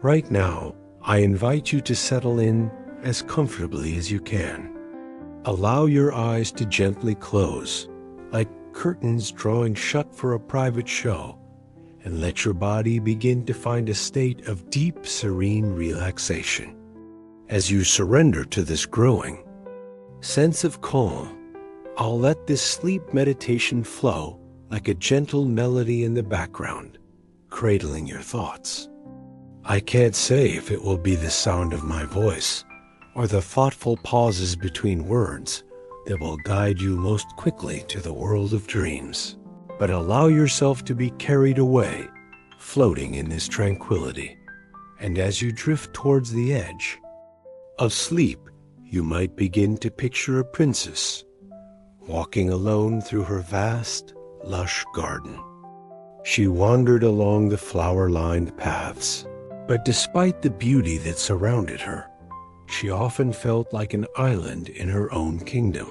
Right now, I invite you to settle in as comfortably as you can. Allow your eyes to gently close, like curtains drawing shut for a private show, and let your body begin to find a state of deep, serene relaxation. As you surrender to this growing sense of calm, I'll let this sleep meditation flow like a gentle melody in the background, cradling your thoughts. I can't say if it will be the sound of my voice or the thoughtful pauses between words that will guide you most quickly to the world of dreams. But allow yourself to be carried away, floating in this tranquility. And as you drift towards the edge of sleep, you might begin to picture a princess walking alone through her vast, lush garden. She wandered along the flower-lined paths, but despite the beauty that surrounded her, she often felt like an island in her own kingdom.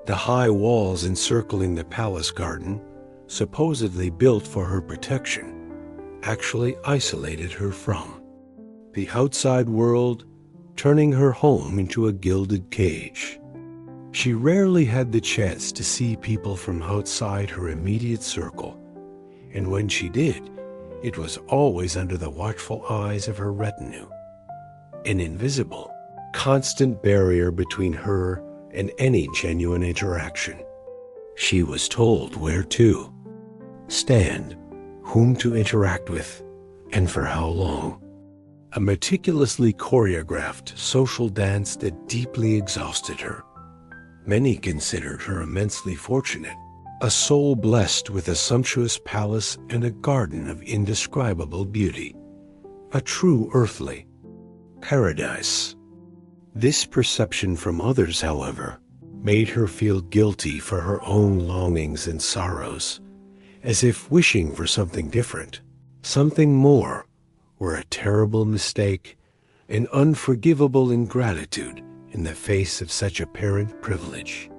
The high walls encircling the palace garden, supposedly built for her protection, actually isolated her from the outside world, turning her home into a gilded cage. She rarely had the chance to see people from outside her immediate circle, and when she did, it was always under the watchful eyes of her retinue, an invisible, constant barrier between her and any genuine interaction. She was told where to stand, whom to interact with, and for how long. A meticulously choreographed social dance that deeply exhausted her. Many considered her immensely fortunate, a soul blessed with a sumptuous palace and a garden of indescribable beauty, a true earthly paradise. This perception from others, however, made her feel guilty for her own longings and sorrows, as if wishing for something different, something more, were a terrible mistake, an unforgivable ingratitude in the face of such apparent privilege.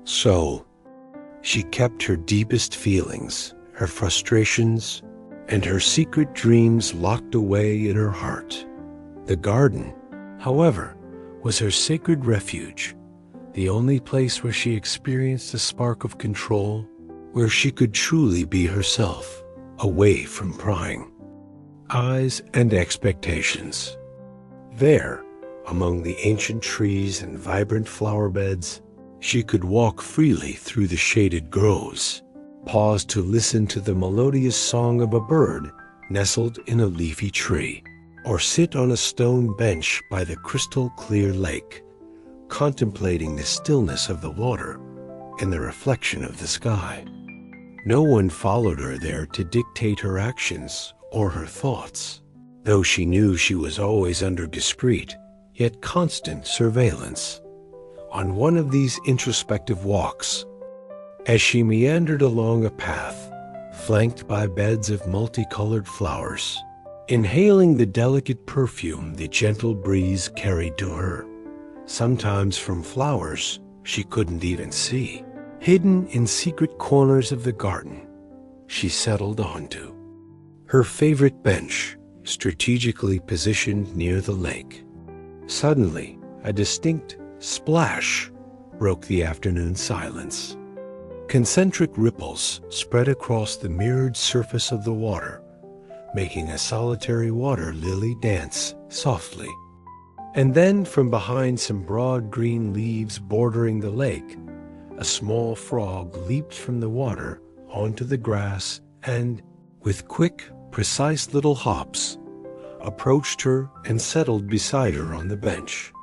So, she kept her deepest feelings, her frustrations, and her secret dreams locked away in her heart. The garden, however, was her sacred refuge, the only place where she experienced a spark of control, where she could truly be herself, away from prying eyes and expectations. There, among the ancient trees and vibrant flower beds, she could walk freely through the shaded groves, pause to listen to the melodious song of a bird nestled in a leafy tree, or sit on a stone bench by the crystal-clear lake, contemplating the stillness of the water and the reflection of the sky. No one followed her there to dictate her actions or her thoughts, though she knew she was always under discreet, yet constant surveillance. On one of these introspective walks, as she meandered along a path flanked by beds of multicolored flowers, inhaling the delicate perfume the gentle breeze carried to her, sometimes from flowers she couldn't even see, hidden in secret corners of the garden, she settled onto her favorite bench, strategically positioned near the lake. Suddenly, a distinct splash broke the afternoon silence. Concentric ripples spread across the mirrored surface of the water, making a solitary water lily dance softly. And then, from behind some broad green leaves bordering the lake, a small frog leaped from the water onto the grass and, with quick, precise little hops, approached her and settled beside her on the bench.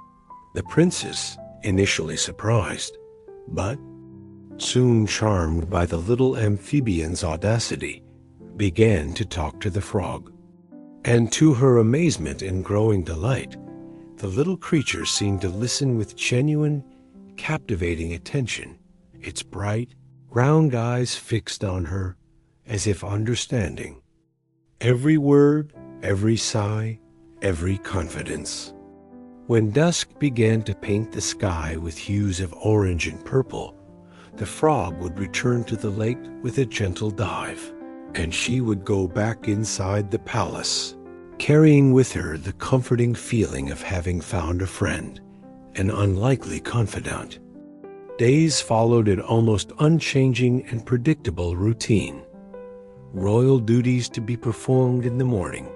The princess, initially surprised, but soon charmed by the little amphibian's audacity, began to talk to the frog. And to her amazement and growing delight, the little creature seemed to listen with genuine, captivating attention, its bright, round eyes fixed on her, as if understanding every word, every sigh, every confidence. When dusk began to paint the sky with hues of orange and purple, the frog would return to the lake with a gentle dive, and she would go back inside the palace, carrying with her the comforting feeling of having found a friend, an unlikely confidant. Days followed an almost unchanging and predictable routine. Royal duties to be performed in the morning,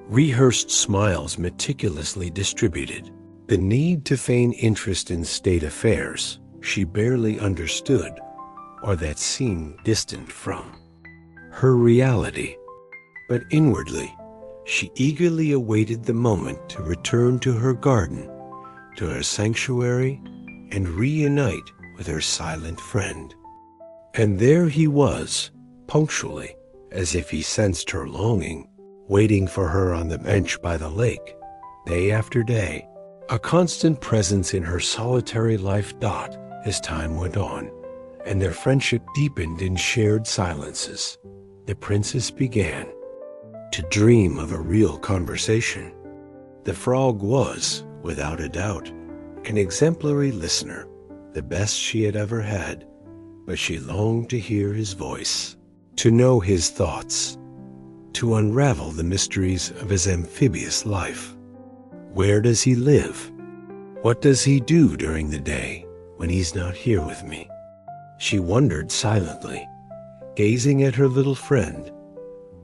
rehearsed smiles meticulously distributed, the need to feign interest in state affairs she barely understood or that seemed distant from her reality. But inwardly, she eagerly awaited the moment to return to her garden, to her sanctuary, and reunite with her silent friend. And there he was, punctually, as if he sensed her longing, waiting for her on the bench by the lake, day after day, a constant presence in her solitary life. As time went on, and their friendship deepened in shared silences, the princess began to dream of a real conversation. The frog was, without a doubt, an exemplary listener, the best she had ever had, but she longed to hear his voice, to know his thoughts, to unravel the mysteries of his amphibious life. Where does he live? What does he do during the day when he's not here with me? She wondered silently, gazing at her little friend.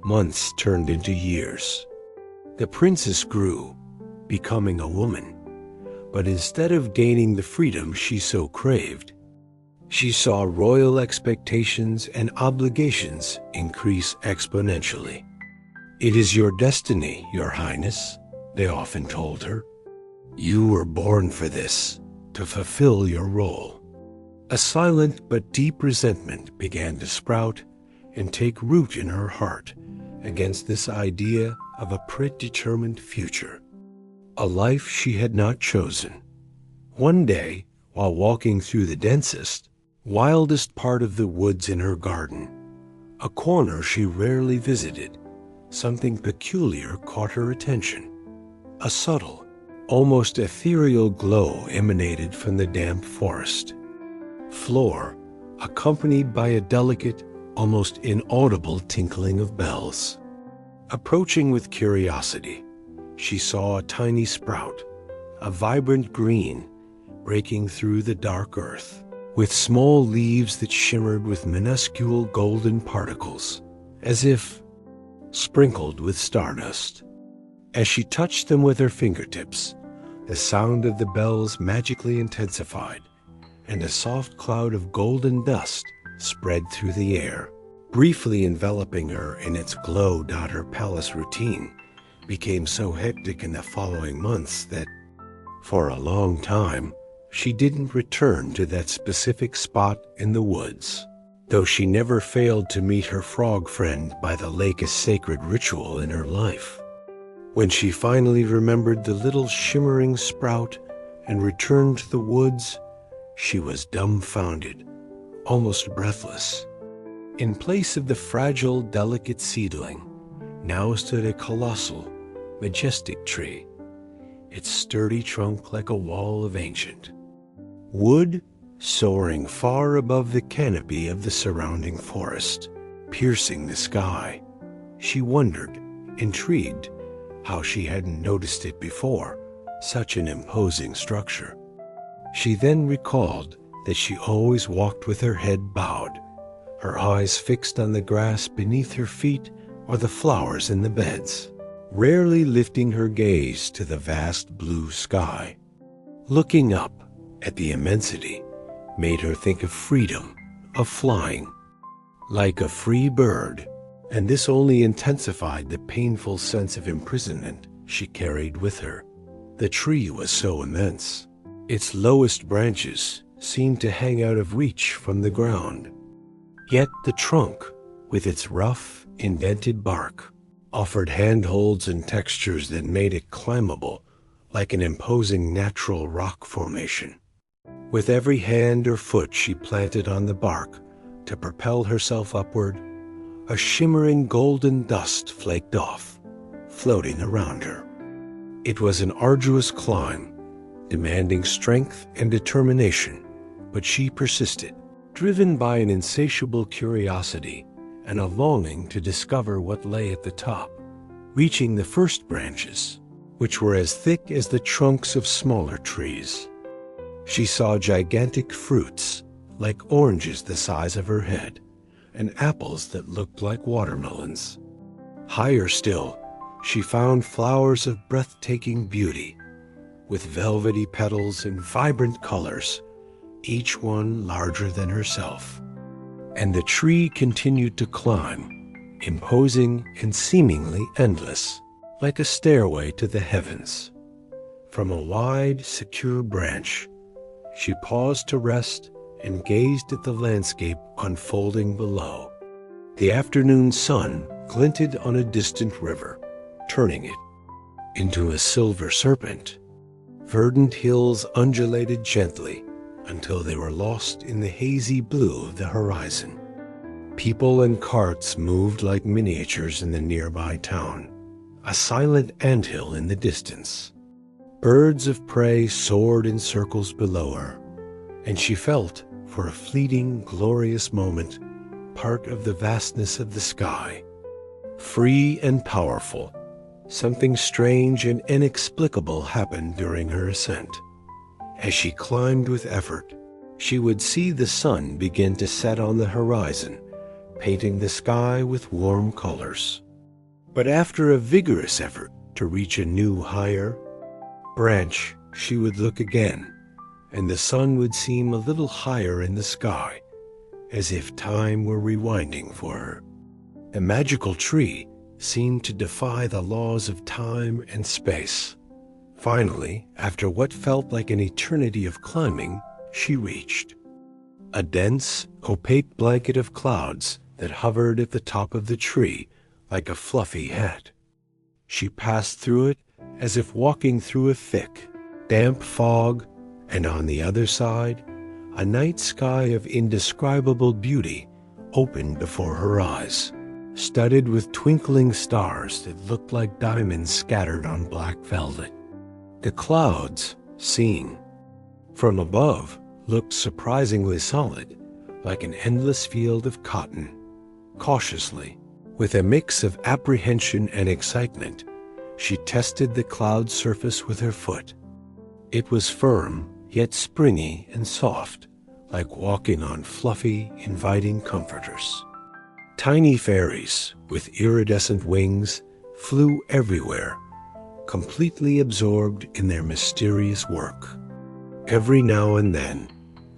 Months turned into years. The princess grew, becoming a woman. But instead of gaining the freedom she so craved, she saw royal expectations and obligations increase exponentially. "It is your destiny, Your Highness," they often told her. "You were born for this, to fulfill your role." A silent but deep resentment began to sprout and take root in her heart against this idea of a predetermined future, a life she had not chosen. One day, while walking through the densest, wildest part of the woods in her garden, a corner she rarely visited, something peculiar caught her attention. A subtle, almost ethereal glow emanated from the damp forest floor, accompanied by a delicate, almost inaudible tinkling of bells. Approaching with curiosity, she saw a tiny sprout, a vibrant green, breaking through the dark earth, with small leaves that shimmered with minuscule golden particles, as if sprinkled with stardust. As she touched them with her fingertips, the sound of the bells magically intensified, and a soft cloud of golden dust spread through the air, briefly enveloping her in its glow. Her palace routine became so hectic in the following months that, for a long time, she didn't return to that specific spot in the woods, though she never failed to meet her frog friend by the lake, a sacred ritual in her life. When she finally remembered the little shimmering sprout and returned to the woods, she was dumbfounded, almost breathless. In place of the fragile, delicate seedling, now stood a colossal, majestic tree, its sturdy trunk like a wall of ancient wood, soaring far above the canopy of the surrounding forest, piercing the sky. She wondered, intrigued, how she hadn't noticed it before, such an imposing structure. She then recalled that she always walked with her head bowed, her eyes fixed on the grass beneath her feet or the flowers in the beds, rarely lifting her gaze to the vast blue sky. Looking up at the immensity made her think of freedom, of flying, like a free bird, and this only intensified the painful sense of imprisonment she carried with her. The tree was so immense. Its lowest branches seemed to hang out of reach from the ground. Yet the trunk, with its rough, indented bark, offered handholds and textures that made it climbable, like an imposing natural rock formation. With every hand or foot she planted on the bark to propel herself upward, a shimmering golden dust flaked off, floating around her. It was an arduous climb, demanding strength and determination, but she persisted, driven by an insatiable curiosity and a longing to discover what lay at the top. reaching the first branches, which were as thick as the trunks of smaller trees. She saw gigantic fruits, like oranges the size of her head, and apples that looked like watermelons. Higher still, she found flowers of breathtaking beauty, with velvety petals and vibrant colors, each one larger than herself. And the tree continued to climb, imposing and seemingly endless, like a stairway to the heavens. From a wide, secure branch, she paused to rest and gazed at the landscape unfolding below. The afternoon sun glinted on a distant river, turning it into a silver serpent. Verdant hills undulated gently until they were lost in the hazy blue of the horizon. People and carts moved like miniatures in the nearby town, a silent anthill in the distance. Birds of prey soared in circles below her, and she felt, for a fleeting, glorious moment, part of the vastness of the sky. Free and powerful, something strange and inexplicable happened during her ascent. As she climbed with effort, she would see the sun begin to set on the horizon, painting the sky with warm colors. But after a vigorous effort to reach a new, higher branch, she would look again, and the sun would seem a little higher in the sky, as if time were rewinding for her. A magical tree seemed to defy the laws of time and space. Finally, after what felt like an eternity of climbing, she reached a dense, opaque blanket of clouds that hovered at the top of the tree like a fluffy hat. She passed through it as if walking through a thick, damp fog, and on the other side, a night sky of indescribable beauty opened before her eyes, studded with twinkling stars that looked like diamonds scattered on black velvet. The clouds, seen from above, looked surprisingly solid, like an endless field of cotton. Cautiously, with a mix of apprehension and excitement, she tested the cloud surface with her foot. It was firm, yet springy and soft, like walking on fluffy, inviting comforters. Tiny fairies with iridescent wings flew everywhere, completely absorbed in their mysterious work. Every now and then,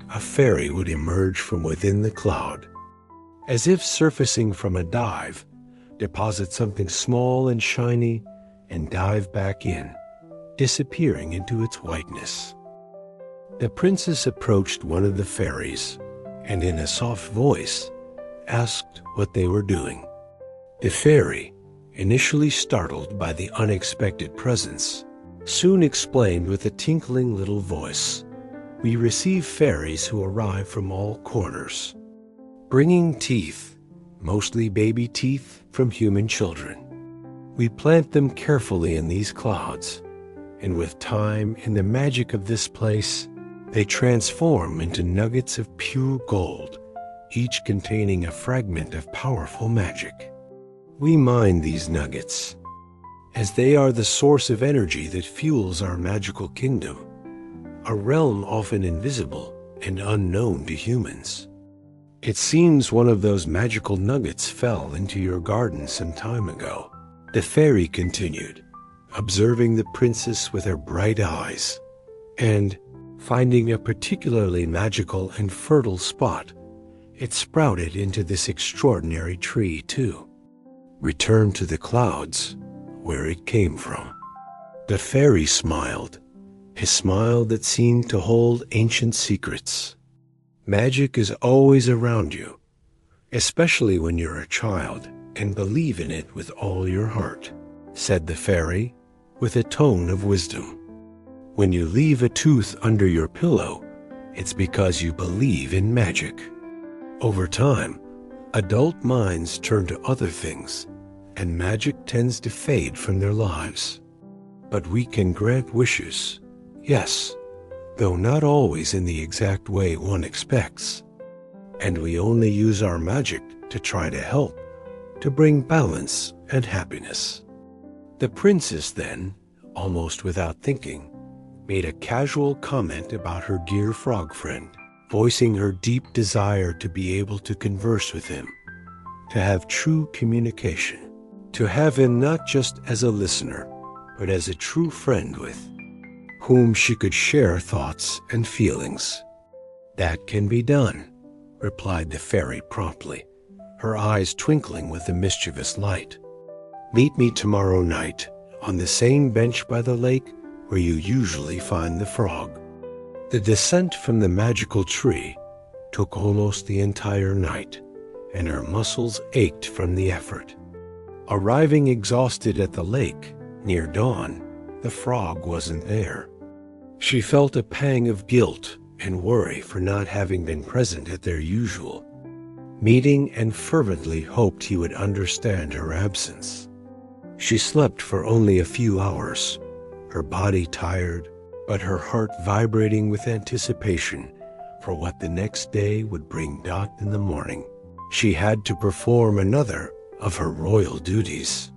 a fairy would emerge from within the cloud, as if surfacing from a dive, deposit something small and shiny, and dive back in, disappearing into its whiteness. The princess approached one of the fairies, and in a soft voice, asked what they were doing. The fairy, initially startled by the unexpected presence, soon explained with a tinkling little voice, "We receive fairies who arrive from all corners, bringing teeth, mostly baby teeth from human children. We plant them carefully in these clouds, and with time and the magic of this place, they transform into nuggets of pure gold, each containing a fragment of powerful magic. We mine these nuggets, as they are the source of energy that fuels our magical kingdom, a realm often invisible and unknown to humans. It seems one of those magical nuggets fell into your garden some time ago," the fairy continued, observing the princess with her bright eyes, "and, finding a particularly magical and fertile spot, it sprouted into this extraordinary tree too. Return to the clouds, where it came from." The fairy smiled, a smile that seemed to hold ancient secrets. "Magic is always around you, especially when you're a child and believe in it with all your heart," said the fairy, with a tone of wisdom. "When you leave a tooth under your pillow, it's because you believe in magic. Over time, adult minds turn to other things, and magic tends to fade from their lives. But we can grant wishes, yes, though not always in the exact way one expects. And we only use our magic to try to help, to bring balance and happiness." The princess then, almost without thinking, made a casual comment about her dear frog friend, voicing her deep desire to be able to converse with him, to have true communication, to have him not just as a listener, but as a true friend with whom she could share thoughts and feelings. "That can be done," replied the fairy promptly, her eyes twinkling with a mischievous light. "Meet me tomorrow night on the same bench by the lake where you usually find the frog." The descent from the magical tree took almost the entire night, and her muscles ached from the effort. Arriving exhausted at the lake near dawn, the frog wasn't there. She felt a pang of guilt and worry for not having been present at their usual meeting and fervently hoped he would understand her absence. She slept for only a few hours, her body tired, but her heart vibrating with anticipation for what the next day would bring. In the morning, she had to perform another of her royal duties.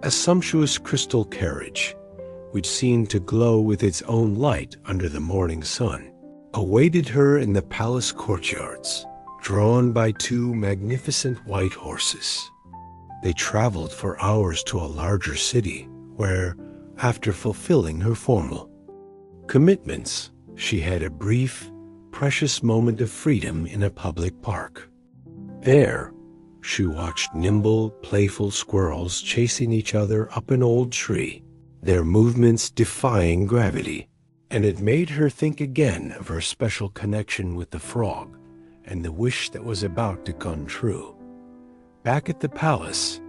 A sumptuous crystal carriage, which seemed to glow with its own light under the morning sun, awaited her in the palace courtyards, drawn by two magnificent white horses. They traveled for hours to a larger city where, after fulfilling her formal commitments, she had a brief, precious moment of freedom in a public park. There, she watched nimble, playful squirrels chasing each other up an old tree, their movements defying gravity, and it made her think again of her special connection with the frog and the wish that was about to come true. Back at the palace,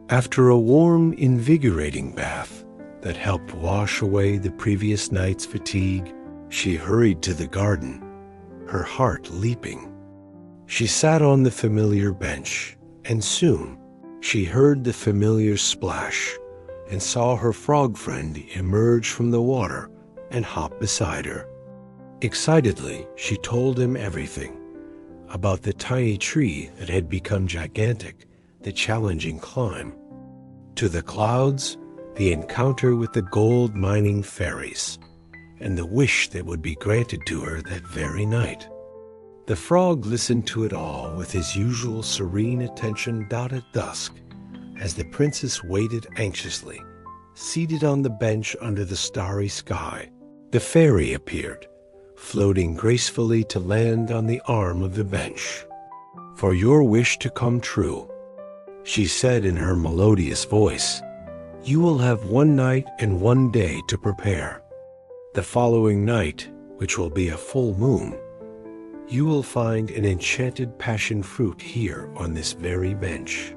after a warm, invigorating bath that helped wash away the previous night's fatigue, she hurried to the garden, her heart leaping. She sat on the familiar bench, and soon she heard the familiar splash and saw her frog friend emerge from the water and hop beside her. Excitedly, she told him everything about the tiny tree that had become gigantic, the challenging climb, to the clouds, the encounter with the gold mining fairies, and the wish that would be granted to her that very night. The frog listened to it all with his usual serene attention. At dusk, as the princess waited anxiously, seated on the bench under the starry sky, the fairy appeared, floating gracefully to land on the arm of the bench. "For your wish to come true," she said in her melodious voice, "you will have one night and one day to prepare. The following night, which will be a full moon, you will find an enchanted passion fruit here on this very bench.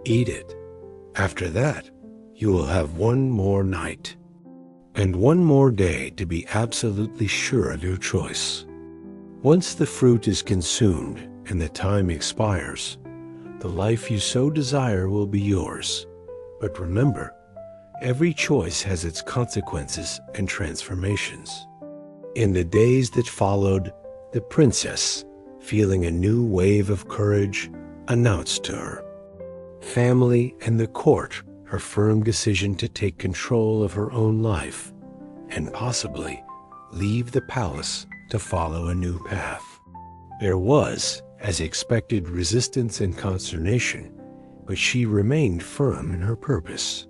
Eat it. After that, you will have one more night and one more day to be absolutely sure of your choice. Once the fruit is consumed and the time expires, the life you so desire will be yours. But remember, every choice has its consequences and transformations." In the days that followed, the princess, feeling a new wave of courage, announced to her family and the court her firm decision to take control of her own life and possibly leave the palace to follow a new path. There was, as expected, resistance and consternation, but she remained firm in her purpose.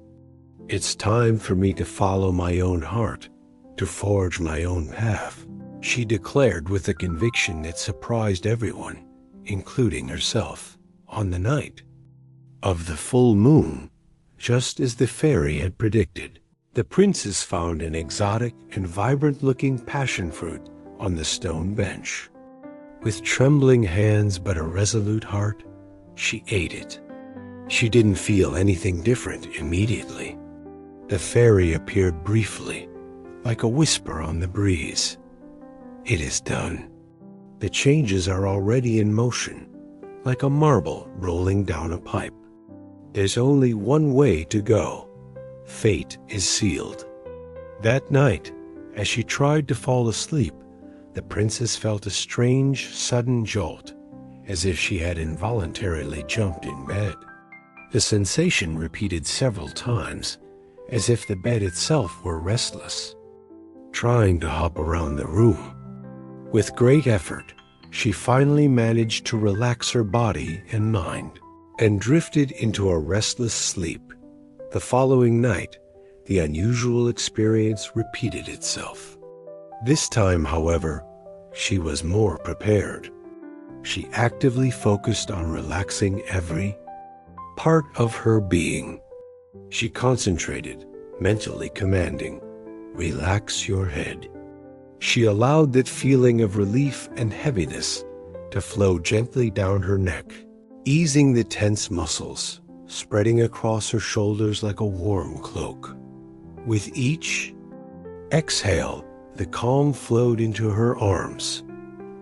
"It's time for me to follow my own heart, to forge my own path," she declared with a conviction that surprised everyone, including herself. On the night of the full moon, just as the fairy had predicted, the princess found an exotic and vibrant-looking passion fruit on the stone bench. With trembling hands but a resolute heart, she ate it. She didn't feel anything different immediately. The fairy appeared briefly, like a whisper on the breeze. "It is done. The changes are already in motion, like a marble rolling down a pipe. There's only one way to go. Fate is sealed." That night, as she tried to fall asleep, the princess felt a strange, sudden jolt, as if she had involuntarily jumped in bed. The sensation repeated several times, as if the bed itself were restless, trying to hop around the room. With great effort, she finally managed to relax her body and mind, and drifted into a restless sleep. The following night, the unusual experience repeated itself. This time, however, she was more prepared. She actively focused on relaxing every part of her being. She concentrated, mentally commanding, "Relax your head." She allowed that feeling of relief and heaviness to flow gently down her neck, easing the tense muscles, spreading across her shoulders like a warm cloak. With each exhale, the calm flowed into her arms,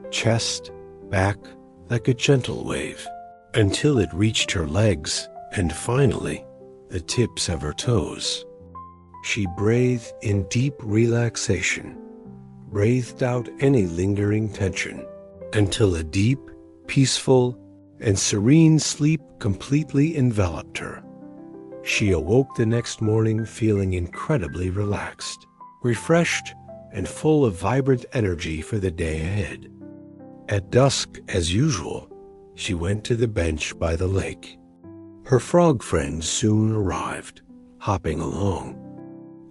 chest, back, like a gentle wave, until it reached her legs and finally the tips of her toes. She breathed in deep relaxation, breathed out any lingering tension, until a deep, peaceful, and serene sleep completely enveloped her. She awoke the next morning feeling incredibly relaxed, refreshed, and full of vibrant energy for the day ahead. At dusk, as usual, she went to the bench by the lake. Her frog friend soon arrived, hopping along.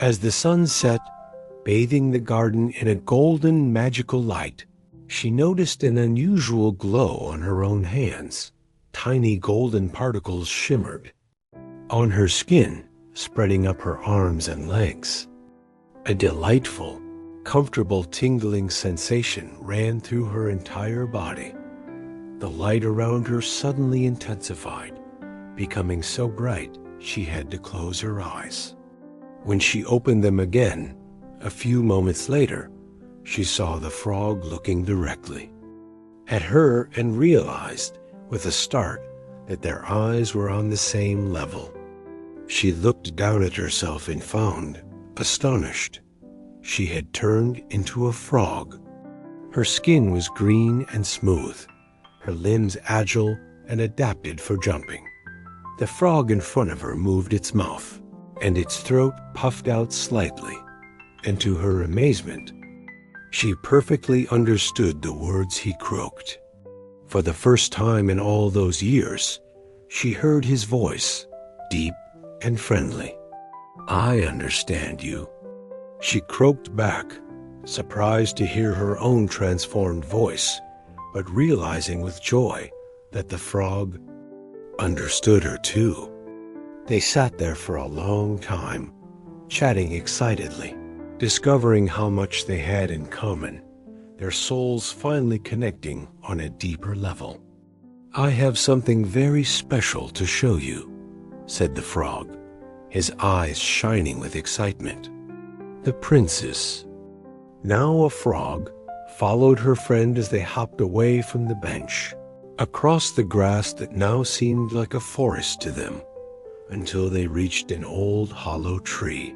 As the sun set, bathing the garden in a golden magical light, she noticed an unusual glow on her own hands. Tiny golden particles shimmered on her skin, spreading up her arms and legs. A delightful, comfortable tingling sensation ran through her entire body. The light around her suddenly intensified, becoming so bright she had to close her eyes. When she opened them again, a few moments later, she saw the frog looking directly at her and realized with a start that their eyes were on the same level. She looked down at herself and found, astonished, she had turned into a frog. Her skin was green and smooth, her limbs agile and adapted for jumping. The frog in front of her moved its mouth, and its throat puffed out slightly, and to her amazement, she perfectly understood the words he croaked. For the first time in all those years, she heard his voice, deep and friendly. "I understand you," she croaked back, surprised to hear her own transformed voice, but realizing with joy that the frog understood her too. They sat there for a long time, chatting excitedly, discovering how much they had in common, their souls finally connecting on a deeper level. "I have something very special to show you," said the frog, his eyes shining with excitement. The princess, now a frog, followed her friend as they hopped away from the bench, across the grass that now seemed like a forest to them, until they reached an old hollow tree.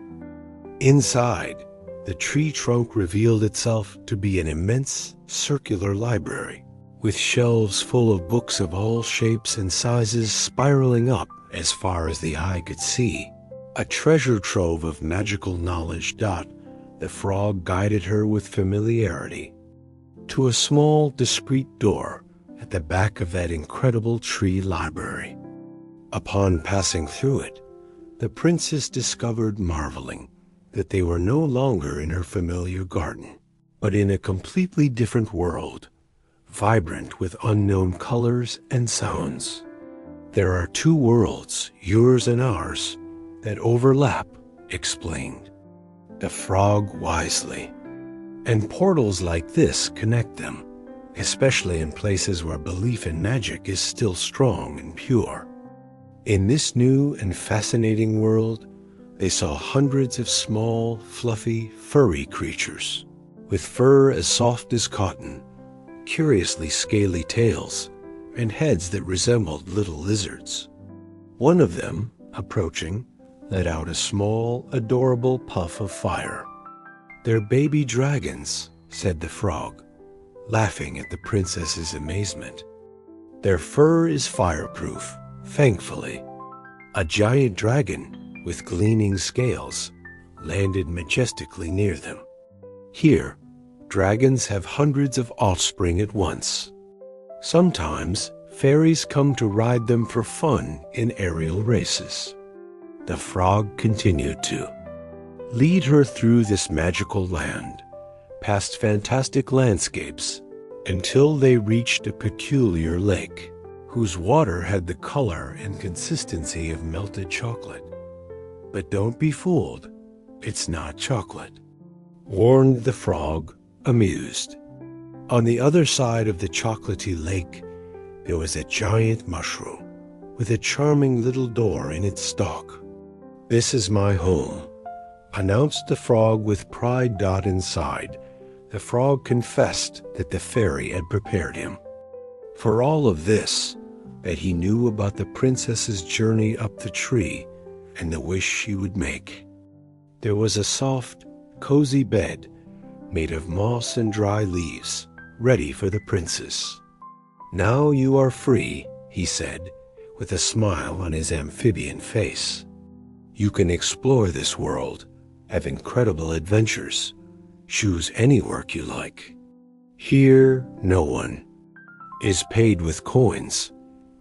Inside, the tree trunk revealed itself to be an immense circular library, with shelves full of books of all shapes and sizes spiraling up as far as the eye could see. A treasure trove of magical knowledge. The frog guided her with familiarity to a small, discreet door at the back of that incredible tree library. Upon passing through it, the princess discovered, marveling, that they were no longer in her familiar garden, but in a completely different world, vibrant with unknown colors and sounds. "There are two worlds, yours and ours, that overlap," explained the frog wisely. "And portals like this connect them, especially in places where belief in magic is still strong and pure." In this new and fascinating world, they saw hundreds of small, fluffy, furry creatures, with fur as soft as cotton, curiously scaly tails, and heads that resembled little lizards. One of them, approaching, let out a small, adorable puff of fire. "They're baby dragons," said the frog, laughing at the princess's amazement. "Their fur is fireproof, thankfully. A giant dragon, with gleaming scales, landed majestically near them. Here, dragons have hundreds of offspring at once. Sometimes, fairies come to ride them for fun in aerial races. The frog continued to lead her through this magical land, past fantastic landscapes, until they reached a peculiar lake, whose water had the color and consistency of melted chocolate. But don't be fooled, it's not chocolate, warned the frog, amused. On the other side of the chocolatey lake, there was a giant mushroom with a charming little door in its stalk. "This is my home," announced the frog with pride. Inside, the frog confessed that the fairy had prepared him for all of this, that he knew about the princess's journey up the tree and the wish she would make. There was a soft, cozy bed made of moss and dry leaves, ready for the princess. "Now you are free," he said, with a smile on his amphibian face. "You can explore this world, have incredible adventures, choose any work you like. Here, no one is paid with coins,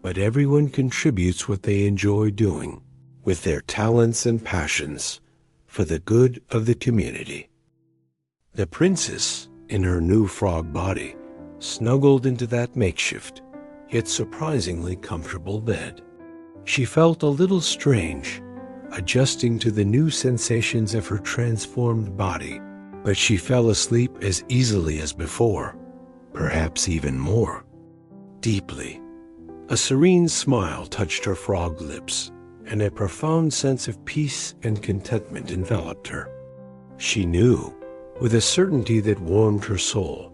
but everyone contributes what they enjoy doing, with their talents and passions, for the good of the community." The princess, in her new frog body, snuggled into that makeshift, yet surprisingly comfortable bed. She felt a little strange, adjusting to the new sensations of her transformed body, but she fell asleep as easily as before, perhaps even more deeply. A serene smile touched her frog lips, and a profound sense of peace and contentment enveloped her. She knew, with a certainty that warmed her soul,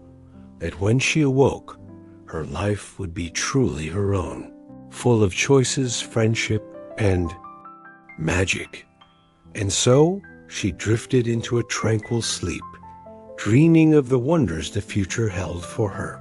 that when she awoke, her life would be truly her own, full of choices, friendship, and magic. And so she drifted into a tranquil sleep, dreaming of the wonders the future held for her.